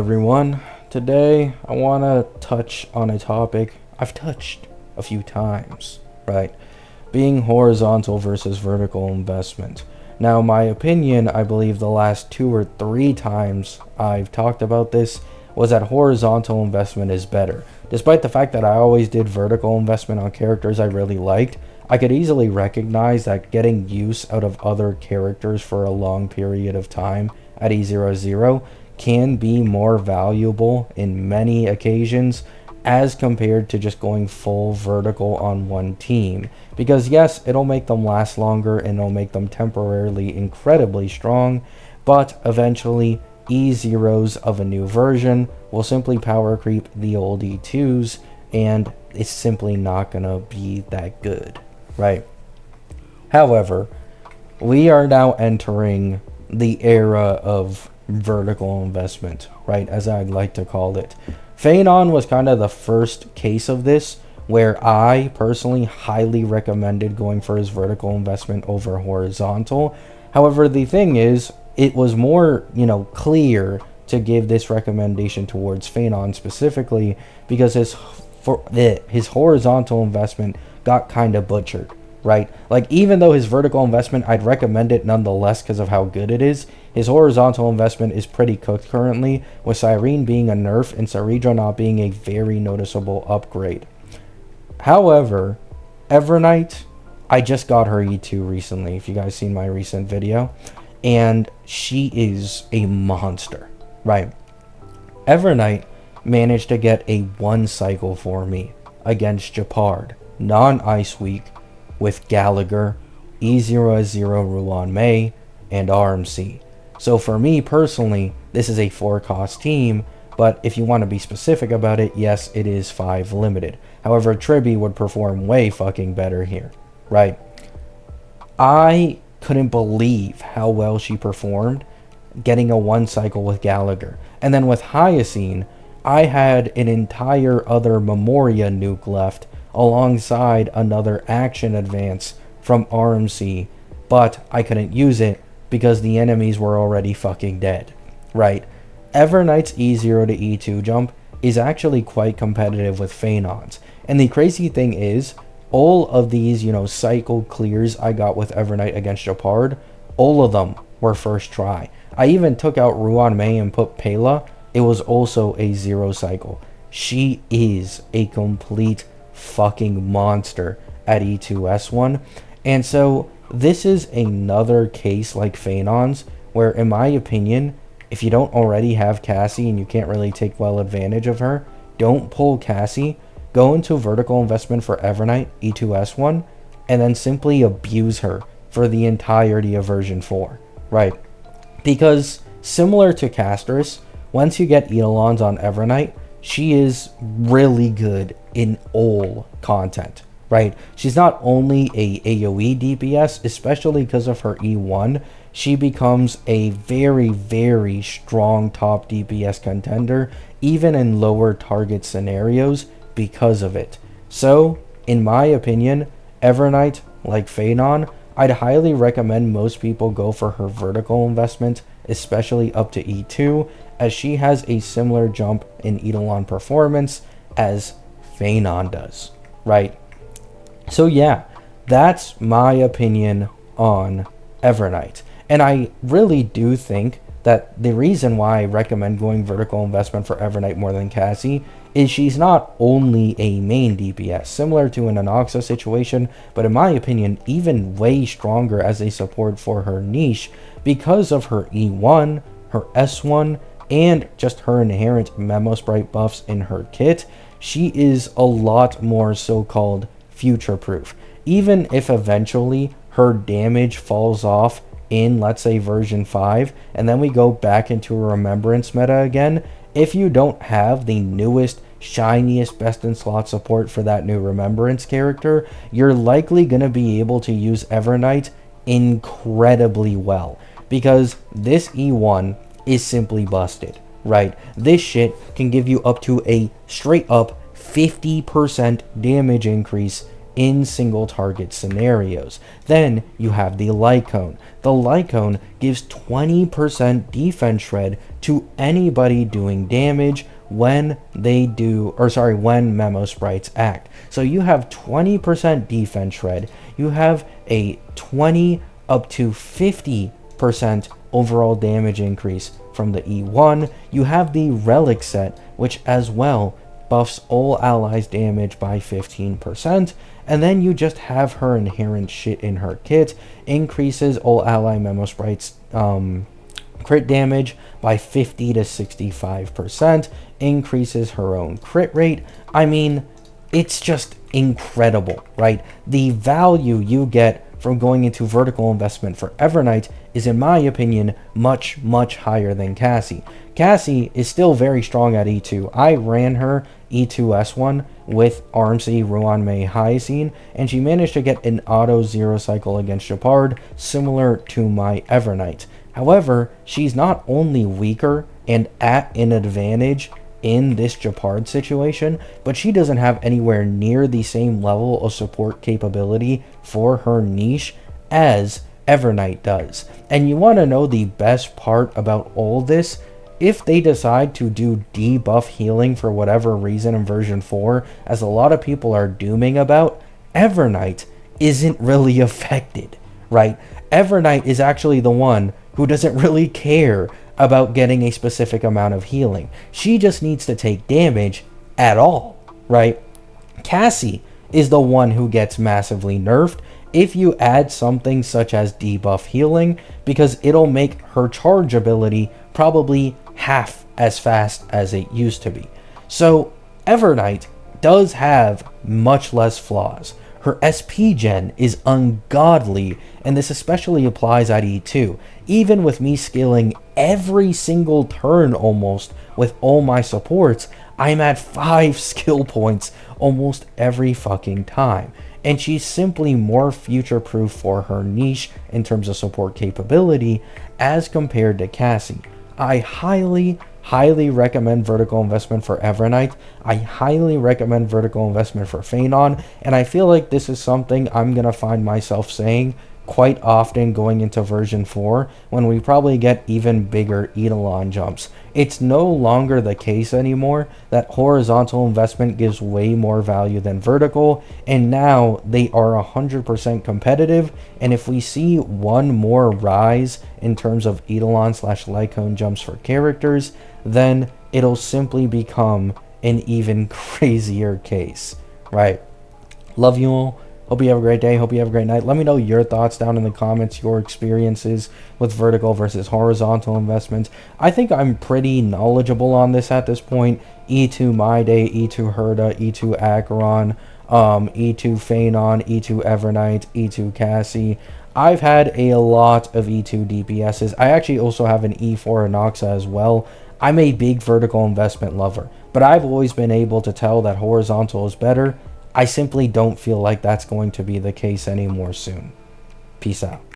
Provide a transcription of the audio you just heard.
everyone. Today I want to touch on a topic I've touched a few times, right? Being horizontal versus vertical investment. Now, my opinion, I believe the last 2 or 3 times I've talked about this was that horizontal investment is better. Despite the fact that I always did vertical investment on characters I really liked, I could easily recognize that getting use out of other characters for a long period of time at E00 can be more valuable in many occasions as compared to just going full vertical on one team. Because yes, it'll make them last longer and it'll make them temporarily incredibly strong, but eventually E0s of a new version will simply power creep the old E2s and it's simply not gonna be that good, right? However, we are now entering the era of vertical investment, right, as I'd like to call it. Phanon was kind of the first case of this, where I personally highly recommended going for his vertical investment over horizontal. However, the thing is, it was more, clear to give this recommendation towards Phanon specifically because his horizontal investment got kind of butchered. Right? Like, even though his vertical investment, I'd recommend it nonetheless because of how good it is, his horizontal investment is pretty cooked currently, with Cyrene being a nerf and Ceredra not being a very noticeable upgrade. However, Evernight, I just got her E2 recently, if you guys seen my recent video, and she is a monster, right? Evernight managed to get a 1 cycle for me against Japard, non-Ice Week, with Gallagher, E0 Ruan May, and RMC. So for me personally, this is a 4-cost team, but if you want to be specific about it, yes, it is 5 limited. However, Triby would perform way fucking better here, right? I couldn't believe how well she performed getting a 1 cycle with Gallagher. And then with Hyacine, I had an entire other Memoria nuke left alongside another action advance from RMC, but I couldn't use it because the enemies were already fucking dead, right? Evernight's E0 to E2 jump is actually quite competitive with Phanon's, and the crazy thing is, all of these, cycle clears I got with Evernight against Japard, all of them were first try. I even took out Ruan May and put Pela. It was also a 0 cycle. She is a complete fucking monster at E2S1, and so this is another case like Phanon's where, in my opinion, if you don't already have Cassie and you can't really take well advantage of her, don't pull Cassie, go into vertical investment for Evernight E2S1, and then simply abuse her for the entirety of version 4, right? Because similar to Castris, once you get Eidolons on Evernight, she is really good in all content, right? She's not only a AoE DPS, especially because of her E1, she becomes a very, very strong top DPS contender, even in lower target scenarios because of it. So, in my opinion, Evernight, like Phanon, I'd highly recommend most people go for her vertical investment, especially up to E2, as she has a similar jump in Eidolon performance as Phanon does, right? So yeah, that's my opinion on Evernight. And I really do think that the reason why I recommend going vertical investment for Evernight more than Cassie is she's not only a main DPS, similar to an Anoxa situation, but in my opinion, even way stronger as a support for her niche because of her E1, her S1, and just her inherent Memo Sprite buffs in her kit. She is a lot more so-called future-proof. Even if eventually her damage falls off in, let's say, version 5, and then we go back into a Remembrance meta again, if you don't have the newest, shiniest, best-in-slot support for that new Remembrance character, you're likely going to be able to use Evernight incredibly well, because this E1 is simply busted, right? This shit can give you up to a straight up 50% damage increase in single target scenarios. Then you have the Lycone. The Lycone gives 20% defense shred to anybody doing damage when when Memo Sprites act. So you have 20% defense shred, you have a 20 up to 50% overall damage increase from the E1. You have the Relic set, which as well buffs all allies damage by 15%, and then you just have her inherent shit in her kit, increases all ally Memo Sprites crit damage by 50 to 65%, increases her own crit rate. I mean, it's just incredible, right? The value you get from going into vertical investment for Evernight is, in my opinion, much, much higher than Cassie. Cassie is still very strong at E2. I ran her E2S1 with Armsy, Ruan Mei, Hyacine, and she managed to get an auto zero cycle against Japard, similar to my Evernight. However, she's not only weaker and at an advantage in this Japard situation, but she doesn't have anywhere near the same level of support capability for her niche as Evernight does. And you want to know the best part about all this? If they decide to do debuff healing for whatever reason in version 4, as a lot of people are dooming about, Evernight isn't really affected, right? Evernight is actually the one who doesn't really care about getting a specific amount of healing. She just needs to take damage at all, right? Cassie is the one who gets massively nerfed if you add something such as debuff healing, because it'll make her charge ability probably half as fast as it used to be. So Evernight does have much less flaws. Her SP gen is ungodly, and this especially applies at E2. Even with me scaling every single turn almost with all my supports, I'm at 5 skill points almost every fucking time. And she's simply more future-proof for her niche in terms of support capability as compared to Cassie. I highly recommend vertical investment for Evernight. I highly recommend vertical investment for Phanon, and I feel like this is something I'm going to find myself saying quite often going into version 4 when we probably get even bigger Eidolon jumps. It's no longer the case anymore that horizontal investment gives way more value than vertical, and now they are 100% competitive, and if we see one more rise in terms of Eidolon / Lycone jumps for characters, then it'll simply become an even crazier case, right? Love you all. Hope you have a great day. Hope you have a great night. Let me know your thoughts down in the comments, your experiences with vertical versus horizontal investments. I think I'm pretty knowledgeable on this at this point. E2 My Day, E2 Herda, E2 Acheron, E2 Phanon, E2 Evernight, E2 Cassie. I've had a lot of E2 DPSs. I actually also have an E4 Anoxa as well. I'm a big vertical investment lover, but I've always been able to tell that horizontal is better. I simply don't feel like that's going to be the case anymore soon. Peace out.